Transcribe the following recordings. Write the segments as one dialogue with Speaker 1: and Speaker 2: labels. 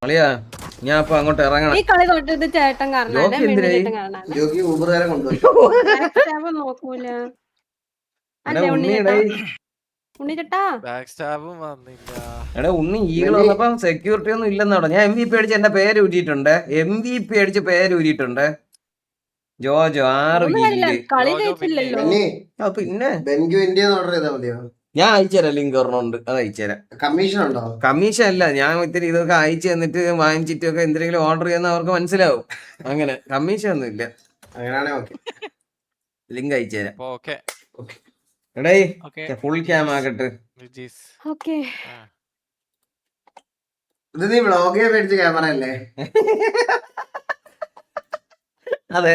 Speaker 1: അളിയാ ഞാൻ അപ്പൊ അങ്ങോട്ട് ഇറങ്ങണം.
Speaker 2: ഈ കളി തൊട്ടിട്ട് ചേട്ടൻ കാണാനാണ് ചേട്ടൻ കാണാനാണ് നോക്കൂല. അല്ലേ ഉണ്ണിച്ചേട്ടാ ഉണ്ണിച്ചേട്ടാ
Speaker 1: എടാ ഉണ്ണി ഈഗിൾ വന്നപ്പോ സെക്യൂരിറ്റി ഒന്നും ഇല്ലെന്നാടോ. ഞാൻ MVP അടിച്ച് എന്റെ പേര് ഊരിയിട്ടുണ്ട്. MVP അടിച്ച് പേര് ഊരിയിട്ടുണ്ട്. ജോജോ 6 കില്ല്.
Speaker 2: കളി ജയിച്ചില്ലല്ലോ.
Speaker 1: പിന്നെ ഞാൻ അയച്ചുതരാം, ലിങ്ക് ഒരെണ്ണമുണ്ട്, അത് അയച്ചുതരാം.
Speaker 3: കമ്മീഷൻ ഉണ്ടോ?
Speaker 1: കമ്മീഷൻ അല്ല, ഞാൻ ഇത്തിരി ഇതൊക്കെ അയച്ചു തന്നിട്ട് വാങ്ങിച്ചിട്ടൊക്കെ എന്തെങ്കിലും ഓർഡർ ചെയ്യുന്ന അവർക്ക് മനസ്സിലാവും. അങ്ങനെ കമ്മീഷൻ ഒന്നും ഇല്ല. ലിങ്ക് അയച്ചുതരാം. എടേ ഫുൾ ക്യാം ആക്കട്ടെ.
Speaker 3: ഇത് നീ വ്ളോഗ് മേടിച്ച ക്യാമറ അല്ലേ?
Speaker 1: അതെ,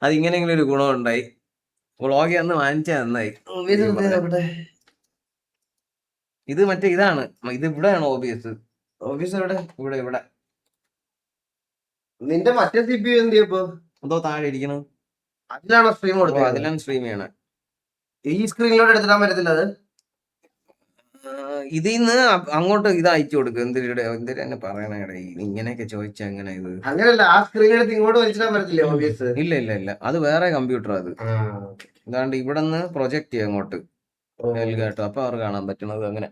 Speaker 1: അത് ഇങ്ങനെയെങ്കിലും ഒരു ഗുണമുണ്ടായി. വ്ളോഗ് അന്ന് വാങ്ങിച്ചാൽ നന്നായി. ഇത് മറ്റേ ഇതാണ്, ഇത് ഇവിടെയാണ് ഓബിയസ്.
Speaker 3: ഓഫീസ് എവിടെ?
Speaker 1: ഇവിടെ.
Speaker 3: നിന്റെ മറ്റേ CPU എന്ത് ചെയ്യപ്പോ?
Speaker 1: അതോ താഴെ ഇരിക്കണം.
Speaker 3: അതിലാണോ സ്ട്രീം കൊടുത്തത്?
Speaker 1: അതിലാണ് സ്ട്രീം ചെയ്യണേ.
Speaker 3: ഈ സ്ക്രീനിലോട്ട് എടുത്തിടാൻ പറ്റത്തില്ല അത്?
Speaker 1: ഇതിന്ന് അങ്ങോട്ട് ഇത് അയച്ചു കൊടുക്കും. എന്തിനെ പറയണേ ഇങ്ങനെയൊക്കെ ചോദിച്ചാ എങ്ങനെ ഇത്?
Speaker 3: അങ്ങനല്ല, ആ സ്ക്രീനെടുത്ത് ഇങ്ങോട്ട് വലിച്ചിടാൻ പറ്റത്തില്ലേ ഓബിയസ്?
Speaker 1: ഇല്ല, അത് വേറെ കമ്പ്യൂട്ടർ. അത് ഇതാണ്ട് ഇവിടെ നിന്ന് പ്രൊജക്ട് ചെയ്യാം അങ്ങോട്ട് കേട്ടോ. അപ്പൊ അവർ കാണാൻ പറ്റണത് അങ്ങനെ.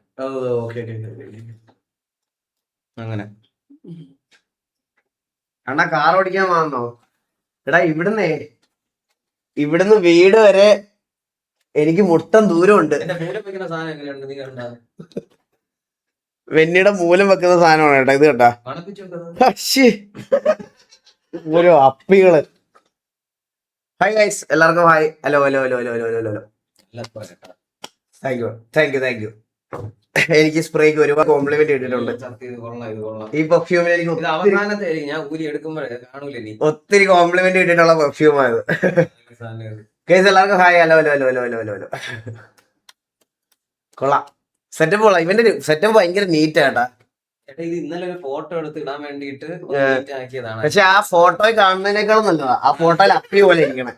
Speaker 3: അണ്ണാ കാർ ഓടിക്കാൻ വന്നോ? എടാ ഇവിടുന്ന് വീട് വരെ എനിക്ക് മുട്ടം ദൂരമുണ്ട്. വെന്നിയുടെ മൂലം വെക്കുന്ന സാധനമാണ് കേട്ടോ ഇത്. കേട്ടാ ഓരോ അപ്പികള്. ഹായ് ഗൈസ്, എല്ലാവർക്കും ഹായ്. ഹലോ. Thank you. എനിക്ക് സ്പ്രേക്ക് ഒരുപാട് കോംപ്ലിമെന്റ് കിട്ടിയിട്ടുണ്ട്. ഈ പെർഫ്യൂമിൽ എനിക്ക് ഒത്തിരി കോംപ്ലിമെന്റ് കിട്ടിയിട്ടുള്ള പെർഫ്യൂമായത്. ഗൈസ് എല്ലാവർക്കും ഹായ്. ഹലോ. കൊള്ളാം, സെറ്റപ്പ് കൊള്ളാം. ഇവന്റെ സെറ്റപ്പ് ഭയങ്കര നീറ്റ് ആട്ടാ.
Speaker 1: ഇത് ഇന്നലെ ഒരു ഫോട്ടോ എടുത്ത് ഇടാൻ വേണ്ടിട്ട് ആക്കിയതാണ്.
Speaker 3: പക്ഷെ ആ ഫോട്ടോയിൽ കാണുന്നതിനേക്കാളും നല്ലതാ ആ ഫോട്ടോയിൽ അപ്പി പോലെ ഇരിക്കണേ.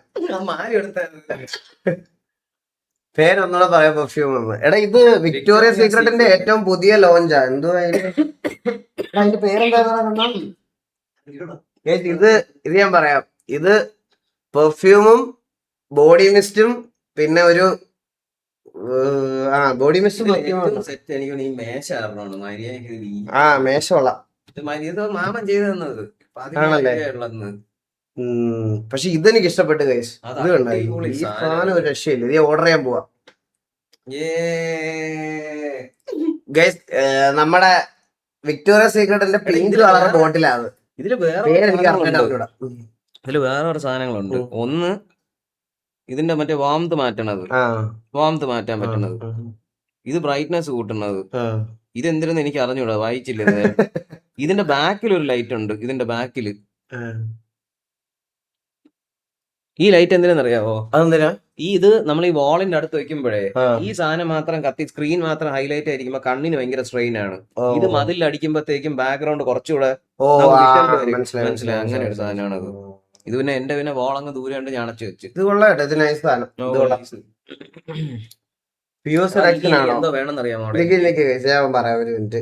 Speaker 3: പേരൊന്നുകൂടെ പറയാം, പെർഫ്യൂം എന്ന്. എടാ ഇത് വിക്ടോറിയ സീക്രട്ടിന്റെ ഏറ്റവും പുതിയ ലോഞ്ചാ. എന്തുവാ അതിന്റെ പേരെന്താ? ഇത് ഞാൻ പറയാം. ഇത് പെർഫ്യൂമും ബോഡി മിസ്റ്റും പിന്നെ ഒരു ബോഡി മിസ്റ്റും മേശമുള്ള
Speaker 1: മാമൻ ചെയ്തു തന്നത്.
Speaker 3: പക്ഷെ ഇതെനിക്ക് ഇഷ്ടപ്പെട്ടു ഗൈസ്. ഇത് കണ്ടോ, ഈ സാധനം ഒരു രക്ഷയില്ല. ഇത് ഓർഡർ ചെയ്യാൻ പോവാ ഗൈസ്. നമ്മുടെ വിക്ടോറിയ സീക്രട്ടിന്റെ പിങ്ക് കളർ ബോട്ടിലാണ്.
Speaker 1: ഇതില് വേറെ സാധനങ്ങളുണ്ട്. ഒന്ന് ഇതിന്റെ മറ്റേ വാംത് മാറ്റണത്, വാംത് മാറ്റാൻ പറ്റണത്. ഇത് ബ്രൈറ്റ്നെസ് കൂട്ടുന്നത്. ഇതെന്തിനെന്ന് എനിക്ക് അറിഞ്ഞൂടാ, വായിച്ചില്ല. ഇതിന്റെ ബാക്കിൽ ഒരു ലൈറ്റ് ഉണ്ട്. ഇതിന്റെ ബാക്കില് ഈ ലൈറ്റ് എന്തിനാന്നറിയാവോ?
Speaker 3: അതെന്തിനാ?
Speaker 1: ഇത് നമ്മൾ ഈ വാളിന്റെ അടുത്ത് വെക്കുമ്പോഴേ ഈ സാധനം മാത്രം കത്തി, സ്ക്രീൻ മാത്രം ഹൈലൈറ്റ് ആയിരിക്കുമ്പോ കണ്ണിന് ഭയങ്കര സ്ട്രെയിൻ ആണ്. ഇത് മതിൽ അടിക്കുമ്പോഴത്തേക്കും ബാക്ക്ഗ്രൗണ്ട് കുറച്ചുകൂടെ മനസ്സിലായി. അങ്ങനെ ഒരു സാധനമാണ് അത്. ഇത് പിന്നെ എന്റെ വാളങ്ങ് ദൂരെ ഉണ്ട്, ഞാൻ അടച്ചു വെച്ച്.
Speaker 3: ഇത് കൊള്ളാം, ഇത് നൈസ് സാധനം.
Speaker 1: എന്തോ വേണമെന്നറിയാമോ?
Speaker 3: ഞാൻ പറയാം, ഒരു മിനിറ്റ്.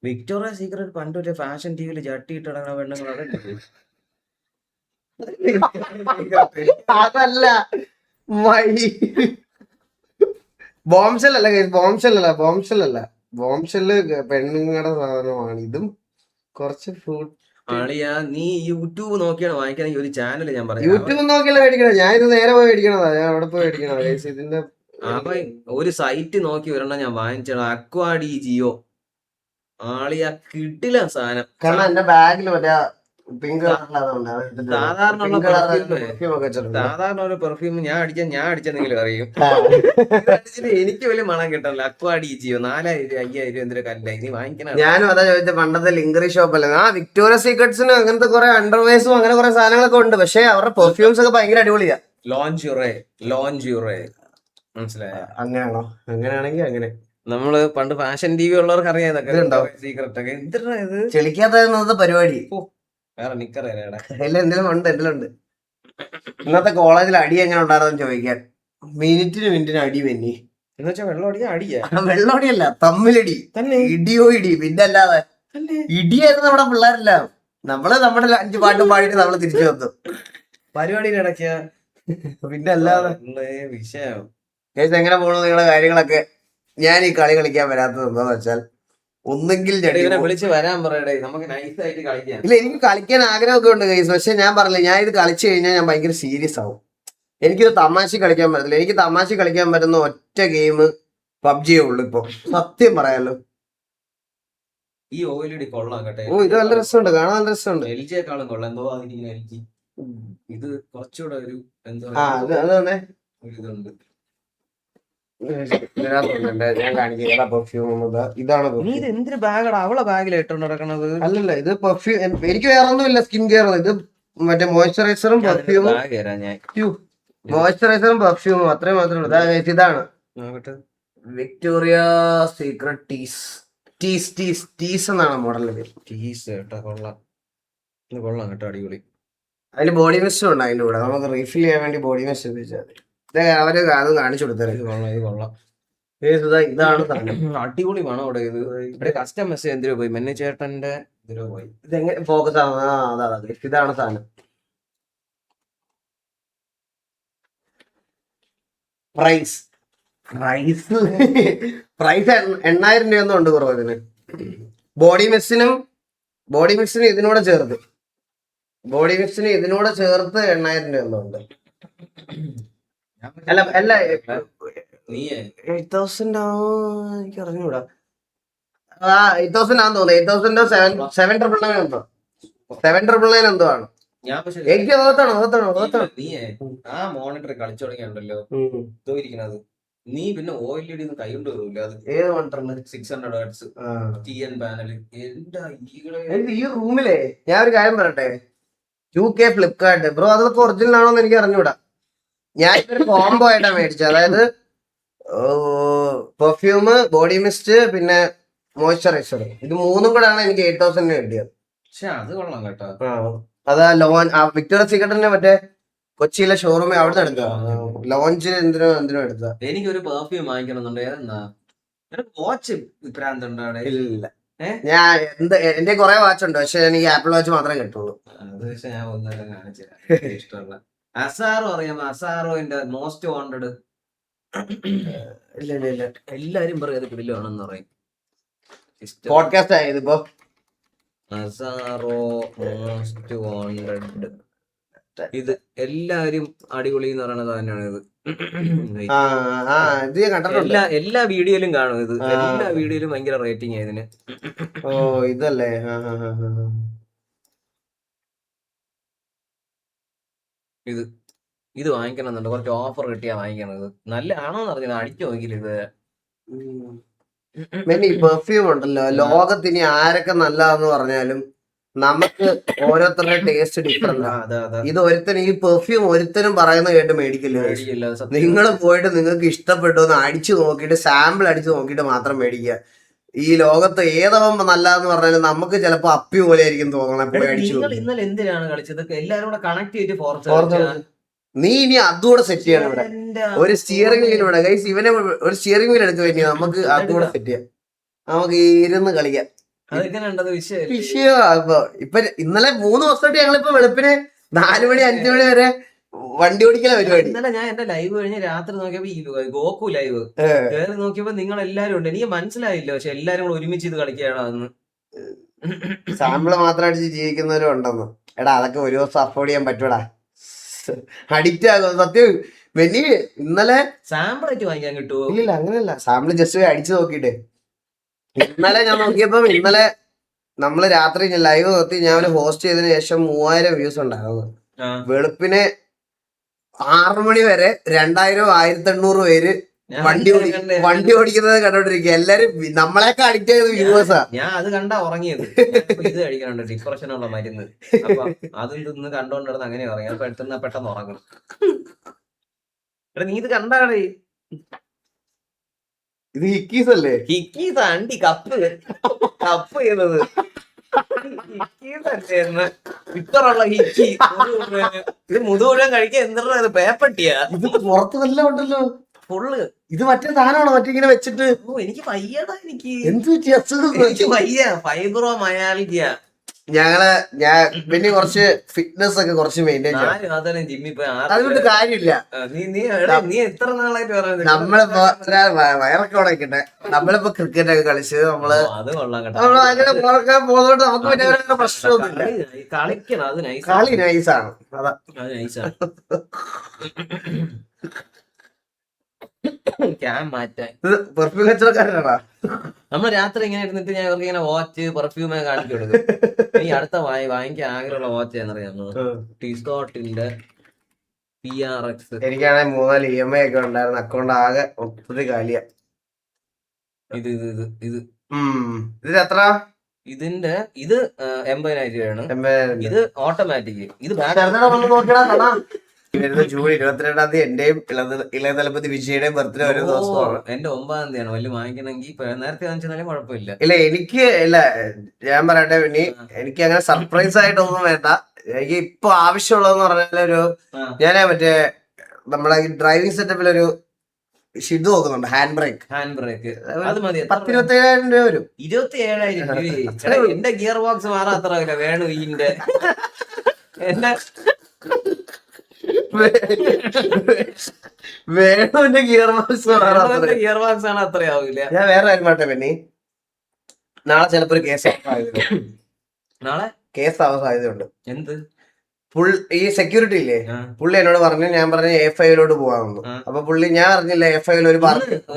Speaker 1: വിക്ടോറിയ സീക്രട്ട് പണ്ട് ഒരു ഫാഷൻ ടിവിയിൽ ചട്ടിയിട്ടിടങ്ങണ പെണ്ണുങ്ങളാണ്.
Speaker 3: അതല്ല, ബോംഷെല്ലല്ല. ബോംഷെല്ല് പെണ്ണുങ്ങളുടെ സാധനമാണ്. ഇതും കുറച്ച് ഫ്രൂട്ട്.
Speaker 1: ആളിയാ, നീ യൂട്യൂബ് നോക്കിയാണ് വാങ്ങിക്കണമെങ്കിൽ ഒരു ചാനൽ ഞാൻ പറയാം.
Speaker 3: യൂട്യൂബ് നോക്കിയല്ല മേടിക്കണത്, ഞാൻ ഇത് നേരെ പോയി മേടിക്കണതാ. ഞാൻ അവിടെ പോയി മേടിക്കണതാ. ഇതിന്റെ
Speaker 1: അപ്പൊ ഒരു സൈറ്റ് നോക്കി വരണം. ഞാൻ വാങ്ങിച്ചത് അക്വാഡി ജിയോ. ആളിയാ കിട്ടില്ല സാധനം.
Speaker 3: കാരണം എന്റെ ബാഗിൽ മറ്റേ പിങ്ക്
Speaker 1: സാധാരണ ഒരു പെർഫ്യൂം ഞാൻ അടിച്ചെന്നെങ്കിലും അറിയും. എനിക്ക് വലിയ മണം കിട്ടണല്ലോ. അക്വാഡി ജിയോ 4000 5000 എന്തൊരു കല്ല. ഇനി വാങ്ങിക്കണം.
Speaker 3: ഞാനും അതാ ചോദിച്ച, പണ്ടത്തെ ലിങ്കറി ഷോപ്പ് അല്ലേ. വിക്ടോറിയ സീക്രട്സിന് അങ്ങനത്തെ കുറെ അണ്ടർവേഴ്സും അങ്ങനെ കുറെ സാധനങ്ങളൊക്കെ ഉണ്ട്. പക്ഷെ അവരുടെ പെർഫ്യൂംസ് ഒക്കെ ഭയങ്കര അടിപൊളിയാ.
Speaker 1: ലോഞ്ച് യുറേ മനസ്സിലായോ?
Speaker 3: അങ്ങനെയാണോ? അങ്ങനെയാണെങ്കിൽ അങ്ങനെ.
Speaker 1: നമ്മള് പണ്ട് ഫാഷൻ ടി വി ഉള്ളവർക്ക് അറിയാം ഇതൊക്കെ. സീക്രട്ട് ഒക്കെ എന്തിനാ ഇത്
Speaker 3: ചെളിക്കാത്ത പരിപാടി.
Speaker 1: വേറെ നിക്കറേടാ.
Speaker 3: എന്തെങ്കിലും ഉണ്ട്. ഇന്നത്തെ കോളേജിൽ അടി എങ്ങനെ ഉണ്ടായിരുന്നു ചോദിക്കാൻ. മിനിറ്റിന് അടി വന്നി.
Speaker 1: എന്ന് വെച്ചാൽ വെള്ളം അടിയാ അടിയാ
Speaker 3: വെള്ളോടിയല്ല, തമ്മിലടി
Speaker 1: തന്നെ
Speaker 3: ഇടിയോ ഇടി, പിന്നെ അല്ലാതെ ഇടിയായിരുന്നു നമ്മുടെ പിള്ളേരെല്ലാം. നമ്മുടെ 5 പാട്ടും പാടിയിട്ട് നമ്മള് തിരിച്ചു വന്നു
Speaker 1: പരിപാടിയിൽ ഇടയ്ക്കാ
Speaker 3: പിന്നെ അല്ലാതെ.
Speaker 1: വിഷയം
Speaker 3: ഗൈസ് എങ്ങനെ പോണു നിങ്ങളുടെ കാര്യങ്ങളൊക്കെ? ഞാൻ ഈ കളി കളിക്കാൻ വരാത്തത് എന്താന്ന് വെച്ചാൽ, ഒന്നെങ്കിൽ
Speaker 1: ഇവനെ വിളിച്ച് വരാൻ പറയടേ, നമുക്ക് നൈസായിട്ട് കളിക്കാം.
Speaker 3: ഇല്ല, എനിക്ക് കളിക്കാൻ ആഗ്രഹമൊക്കെ ഉണ്ട് ഗൈസ്. പക്ഷെ ഞാൻ പറഞ്ഞില്ല, ഞാൻ ഇത് കളിച്ചു കഴിഞ്ഞാൽ ഞാൻ ഭയങ്കര സീരിയസ് ആവും. എനിക്കിത് തമാശ കളിക്കാൻ പറ്റത്തില്ല. എനിക്ക് തമാശ കളിക്കാൻ പറ്റുന്ന ഒറ്റ ഗെയിം പബ്ജിയേ ഉള്ളു ഇപ്പൊ, സത്യം പറയാലോ.
Speaker 1: ഈ OLED കൊള്ളാം കേട്ടെ.
Speaker 3: ഓ, ഇത് നല്ല രസമുണ്ട്, കാണാൻ നല്ല രസമുണ്ട്.
Speaker 1: LG-യെക്കാളും കൊള്ളാം. എന്തോ അതിരിക്കുന്ന LG. ഇത് കുറച്ചുകൂടെ ഒരു എന്തോ
Speaker 3: അത് തന്നെ
Speaker 1: ഇതുണ്ട്.
Speaker 3: ഞാൻ കാണിക്കാം പെർഫ്യൂം. ഇതാണ്
Speaker 1: നീ ഇത് എന്തൊരു ബാഗാണ് അവളെ ബാഗിൽ ഇട്ടോണ്ട് നടക്കണത്?
Speaker 3: അല്ലല്ല, ഇത് പെർഫ്യൂം. എനിക്ക് വേറെ ഒന്നുമില്ല, സ്കിൻ കെയർ. ഇത് മറ്റേ മോയ്സ്ചറൈസറും പെർഫ്യൂമും.
Speaker 1: ബാഗ് തരാം ഞാൻ.
Speaker 3: മോയ്സ്ചറൈസറും പെർഫ്യൂമും അത്രയും മാത്രമേ ഉള്ളൂ. ഇതാണ്
Speaker 1: നോക്കട്ടെ.
Speaker 3: വിക്ടോറിയ സീക്രട്ട് ടീസ് എന്നാണ് മോഡലിന്റെ പേര്.
Speaker 1: ടീസ് കേട്ടോ, കൊള്ളാം. ഇത് കൊള്ളാം കേട്ടോ, അടിപൊളി.
Speaker 3: അതിന് ബോഡി മിസ്റ്റും ഉണ്ട് അതിന്റെ കൂടെ. നമുക്ക് റീഫിൽ ചെയ്യാൻ വേണ്ടി ബോഡി മിസ്റ്റ് ഉപയോഗിച്ചാൽ മതി. അവര് അത് കാണിച്ചു കൊടുത്തത്.
Speaker 1: ഇത് കൊള്ളാം, ഇത് കൊള്ളാം.
Speaker 3: ഇതാണ് സാധനം.
Speaker 1: അടിപൊളി വേണം അവിടെ. ഇത് ഇവിടെ കസ്റ്റം മെസ്സേജ് എന്തിനോ പോയി, മെന്നു ചേട്ടന്റെ എന്തിനോ പോയി.
Speaker 3: ഇതെങ്ങനെ ഫോക്കസ് ആവുന്നത്? അതാണ് ഇതാണ് സാധനം. പ്രൈസ് 8,000 രൂപയൊന്നും ഉണ്ട് കുറവ് ഇതിന്. ബോഡി മിക്സിന് ഇതിനൂടെ ചേർത്ത് 8,000 രൂപ ഉണ്ട്. അല്ല 8,000 എനിക്ക് അറിഞ്ഞൂടാ. 8,000 ആണെന്ന് തോന്നുന്നു. 8,000 7,999 ഉണ്ടോ, 7,999 എന്തോ ആണ്. എനിക്ക് ഓർത്താണോ
Speaker 1: ആ മോണിറ്റർ കളിച്ചു തുടങ്ങിയുണ്ടല്ലോ ഇരിക്കുന്നത്. നീ പിന്നെ OLED കൈ കൊണ്ട് വരൂല. അത്
Speaker 3: ഏത് മോണിറ്ററിന്?
Speaker 1: 600 Hz TN പാനൽ.
Speaker 3: ഈ റൂമിലെ ഞാൻ ഒരു കാര്യം പറയട്ടെ, UK ഫ്ലിപ്കാർട്ട് ബ്രോ, അതൊക്കെ ഒറിജിനൽ ആണോന്ന് എനിക്ക് അറിഞ്ഞൂടാ. ഞാൻ ഇതൊരു കോംബോ ആയിട്ടാണ് മേടിച്ചത്. അതായത് പെർഫ്യൂം, ബോഡി മിസ്റ്റ്, പിന്നെ മോയ്സ്ചറൈസർ. ഇത് മൂന്നും കൂടെ ആണ് എനിക്ക് 8,000 കിട്ടിയത്.
Speaker 1: പക്ഷെ അത് കൊള്ളാം കേട്ടോ.
Speaker 3: അതാ വിക്ടോറിയ സീക്രട്ടിന്റെ മറ്റേ കൊച്ചിയിലെ ഷോറൂമിൽ അവിടെ നിന്ന് എടുത്ത ലോഞ്ച് എന്തിനോ എടുത്ത.
Speaker 1: എനിക്കൊരു പെർഫ്യൂം വാങ്ങിക്കണമെന്നുണ്ട്. ഏതെന്നാ വാച്ച് ഭ്രാന്തുണ്ടോ അവിടെ?
Speaker 3: ഇല്ല, ഞാൻ എന്റെ കുറെ വാച്ച് ഉണ്ട്, പക്ഷെ എനിക്ക് ആപ്പിൾ വാച്ച് മാത്രമേ കിട്ടുള്ളൂ.
Speaker 1: അത് പക്ഷെ ഞാൻ ഒന്നും കാണിച്ചില്ല. ഇഷ്ടമുള്ള അസാറോ അറിയാമോ? അസാറോന്റെ മോസ്റ്റ് വാണ്ടഡ്.
Speaker 3: ഇല്ല,
Speaker 1: എല്ലാരും പറയും അത് കിടിലാണെന്ന് പറയും.
Speaker 3: പോഡ്കാസ്റ്റ് ആയത് ഇപ്പൊ
Speaker 1: അസാറോ മോസ്റ്റ് വാണ്ടഡ്. ഇത് എല്ലാരും അടിപൊളി എന്ന് പറയുന്നത് തന്നെയാണ്. ഇത് എല്ലാ വീഡിയോയിലും കാണും. ഇത് എല്ലാ വീഡിയോയിലും ഭയങ്കര റേറ്റിംഗ് ഇതിന്.
Speaker 3: ഓ, ഇതല്ലേ?
Speaker 1: ഇത് വാങ്ങിക്കണമെന്നുണ്ട്. കുറച്ച് ഓഫർ കിട്ടിയാ വാങ്ങിക്കണത്. നല്ല ആണോന്ന് അറിഞ്ഞത് അടിച്ചു നോക്കിയില്ല ഇത്.
Speaker 3: ഈ പെർഫ്യൂം ഉണ്ടല്ലോ, ലോകത്തിന് ആരൊക്കെ നല്ലതെന്ന് പറഞ്ഞാലും നമുക്ക് ഓരോരുത്തരുടെ ടേസ്റ്റ് ഡിഫറെന്റ്. ഇത് ഈ പെർഫ്യൂം ഒരുത്തനും പറയുന്നത് കേട്ട് മേടിക്കില്ല. നിങ്ങൾ പോയിട്ട് നിങ്ങൾക്ക് ഇഷ്ടപ്പെട്ടു എന്ന് അടിച്ചു നോക്കിയിട്ട്, സാമ്പിൾ അടിച്ചു നോക്കിയിട്ട് മാത്രം മേടിക്കുക. ഈ ലോകത്ത് ഏതവൻ നല്ലതെന്ന് പറഞ്ഞാലും നമുക്ക് ചിലപ്പോ അപ്പി പോലെ ആയിരിക്കും തോന്നണം.
Speaker 1: ഇന്നലെ എന്തിനാണ് കളിച്ചത്? എല്ലാരും കൂടെ കണക്ട് ചെയ്തിട്ട്
Speaker 3: നീ ഇനി അതുകൂടെ സെറ്റ് ചെയ്യണം. ഇവിടെ ഒരു സ്റ്റിയറിംഗ് വീലൂടെ ഗൈസ്, ഇവനെ ഒരു സ്റ്റിയറിംഗ് വീൽ എടുത്തു കഴിഞ്ഞാൽ നമുക്ക് അതുകൂടെ സെറ്റ് ചെയ്യാം. നമുക്ക് ഇരുന്ന് കളിക്കാം. വിഷയം ഇപ്പൊ ഇന്നലെ 3 ദിവസമായിട്ട് ഞങ്ങളിപ്പോ വെളുപ്പിന് 4 മണി 5 മണി വരെ വണ്ടി ഓടിക്കല പരിപാടി.
Speaker 1: ഇന്നലെ ഞാൻ എന്റെ ലൈവ് കഴിഞ്ഞ് രാത്രി നോക്കിയപ്പോ ഗോകു ലൈവ് കയറി നോക്കിയപ്പോ നിങ്ങൾ എല്ലാരും ഉണ്ട്. എനിക്ക് മനസ്സിലായില്ല, പക്ഷെ എല്ലാരും കൂടെ ഒരുമിച്ച് ഇത് കളിക്കുകയാണ്. അന്ന്
Speaker 3: സാമ്പിള് മാത്രം അടിച്ച് ജീവിക്കുന്നവരും ഉണ്ടെന്ന്. എടാ, അതൊക്കെ ഒരു ദിവസം അഫോർഡ് ചെയ്യാൻ പറ്റൂടാ, അഡിക്റ്റ് ആകും സത്യം. ഇന്നലെ
Speaker 1: സാമ്പിൾ ആയിട്ട് വാങ്ങിക്കാൻ കിട്ടുമോ?
Speaker 3: ഇല്ല, അങ്ങനെയല്ല. സാമ്പിള് ജസ്റ്റ് അടിച്ചു നോക്കിട്ട് ഇന്നലെ ഞാൻ നോക്കിയപ്പോ, ഇന്നലെ നമ്മള് രാത്രി ലൈവ് നിർത്തി ഞാൻ ഹോസ്റ്റ് ചെയ്തതിനു ശേഷം 3000 വ്യൂസ് ഉണ്ടാകുന്നു. വെളുപ്പിന് 6 മണി വരെ 2000 1800 പേര് വണ്ടി ഓടിക്കുന്നത് കണ്ടോണ്ടിരിക്കുക. എല്ലാരും നമ്മളെയൊക്കെ അഡിക്റ്റ് ചെയ്ത വ്യൂവേഴ്സാ.
Speaker 1: ഞാൻ അത് കണ്ടാ ഉറങ്ങിയത്. ഇത് കഴിക്കണുണ്ട് ഡിപ്രഷനുള്ള മരുന്ന്. അപ്പൊ അത് ഇന്ന് കണ്ടോണ്ടിരുന്ന അങ്ങനെ ഉറങ്ങി. അപ്പൊ എടുത്തുന്ന പെട്ടെന്ന് ഉറങ്ങും. നീ ഇത് കണ്ടാടേ?
Speaker 3: ഇത് ഹിക്കീസ് അല്ലേ?
Speaker 1: ഹിക്കീസ് അണ്ടി കപ്പ് ചെയ്യുന്നത്. ഇത്രയുള്ള ഹിക്കി ഇത് മുതുകുഴൻ കഴിക്കാൻ എന്തിനാ? പേപ്പട്ടിയാ?
Speaker 3: ഇത് പുറത്ത് വല്ല ഉണ്ടല്ലോ.
Speaker 1: ഫുള്ള്.
Speaker 3: ഇത് മറ്റേ സാധനമാണോ മറ്റേ ഇങ്ങനെ വെച്ചിട്ട്?
Speaker 1: ഓ എനിക്ക് വയ്യടാ, എനിക്ക്
Speaker 3: എന്ത് വ്യത്യാസം?
Speaker 1: എനിക്ക് വയ്യ. ഫൈബ്രോമയാൽജിയ.
Speaker 3: ഞാൻ പിന്നെ കുറച്ച് ഫിറ്റ്നസ് ഒക്കെ കുറച്ച് മെയിൻറ്റെയിൻ ചെയ്യണം.
Speaker 1: 4 മാസം ജിമ്മിൽ പോയി
Speaker 3: അതുകൊണ്ട് കാര്യമില്ല.
Speaker 1: നീ എത്ര നാളായിട്ട് പറയുന്നത്?
Speaker 3: നമ്മളിപ്പോ വയറൊക്കെ ഉടക്കട്ടെ. നമ്മളിപ്പോ ക്രിക്കറ്റ് ഒക്കെ കളിച്ച് നമ്മള്
Speaker 1: അത് കൊള്ളാം കേട്ടോ.
Speaker 3: നമ്മള് അങ്ങനെ പുറക്കാൻ പോകുന്നോണ്ട് നമുക്ക് പിന്നെ അങ്ങനെ പ്രശ്നമൊന്നുമില്ല.
Speaker 1: കളിക്കണം, അത് നൈസ്.
Speaker 3: കളി നൈസാണ്. അതാ
Speaker 1: അത് നൈസാണ്. ക്യാം മാറ്റാൻ
Speaker 3: ഇത് പെർഫ്യൂം കച്ചവടക്കാരനാടാ.
Speaker 1: നമ്മള് രാത്രി ഇങ്ങനെ ഇരുന്നിട്ട് ഞാൻ ഇവർക്ക് ഇങ്ങനെ വാച്ച് പെർഫ്യൂമൊക്കെ കാണിച്ചു കൊടുക്കും. ഈ അടുത്ത വാങ്ങിക്കാൻ ആഗ്രഹമുള്ള വാച്ച് എന്നറിയാമോ? ടിസ്കോട്ടിന്റെ PRX.
Speaker 3: എനിക്കാണെങ്കിൽ 3-4 EMI ഒക്കെ ഉണ്ടായിരുന്നു. അക്കൗണ്ട് ആകെ ഒത്തിരി കാലിയ.
Speaker 1: ഇത് ഇത് ഇത് ഇത്
Speaker 3: ഇതിന് എത്ര?
Speaker 1: ഇതിന്റെ ഇത് 80,000 രൂപയാണ്. ഇത് ഓട്ടോമാറ്റിക്. ഇത്
Speaker 3: വരുന്ന ജൂൺ 22 എന്റെയും ഇളയ തലപ്പതി വിജയുടെയും ബർത്ത്ഡേ ഒരു ദിവസമാണ്.
Speaker 1: എന്റെ 9-ാം തീയതിയാണ്. വലിയ വാങ്ങിക്കണമെങ്കിൽ നേരത്തെ വാങ്ങിച്ചാലും കുഴപ്പമില്ല.
Speaker 3: ഇല്ല എനിക്ക് ഞാൻ പറയട്ടെ പിന്നെ എനിക്ക് അങ്ങനെ സർപ്രൈസ് ആയിട്ടൊന്നും വേണ്ട. എനിക്ക് ഇപ്പൊ ആവശ്യമുള്ളതെന്ന് പറഞ്ഞാൽ ഞാനേ മറ്റേ നമ്മളെ ഡ്രൈവിംഗ് സെറ്റപ്പിലൊരു ഷിഡ് നോക്കുന്നുണ്ട്. ഹാൻഡ് ബ്രേക്ക്
Speaker 1: അത് മതി.
Speaker 3: 10-27,000 രൂപ വരും.
Speaker 1: 27,000 രൂപ. എന്റെ ഗിയർ ബോക്സ് മാറാത്ര വേണു. ഇതിന്റെ എന്റെ
Speaker 3: വേണുവിന്റെ ഗിയർ ബോക്സ്
Speaker 1: ഗിയർ ബോക്സ് ആണ്, അത്രയാവില്ല.
Speaker 3: ഞാൻ വേറെ കാര്യം പറയട്ടെ പിന്നെ നാളെ ചിലപ്പോ ഒരു കേസ്
Speaker 1: നാളെ
Speaker 3: കേസ് ആവാൻ സാധ്യതയുണ്ട്.
Speaker 1: എന്ത്?
Speaker 3: ഈ സെക്യൂരിറ്റി ഇല്ലേ, പുള്ളി എന്നോട് പറഞ്ഞു, ഞാൻ പറഞ്ഞു A5 പോവാമെന്ന്. അപ്പൊ പുള്ളി ഞാൻ അറിഞ്ഞില്ല A5 ഒരു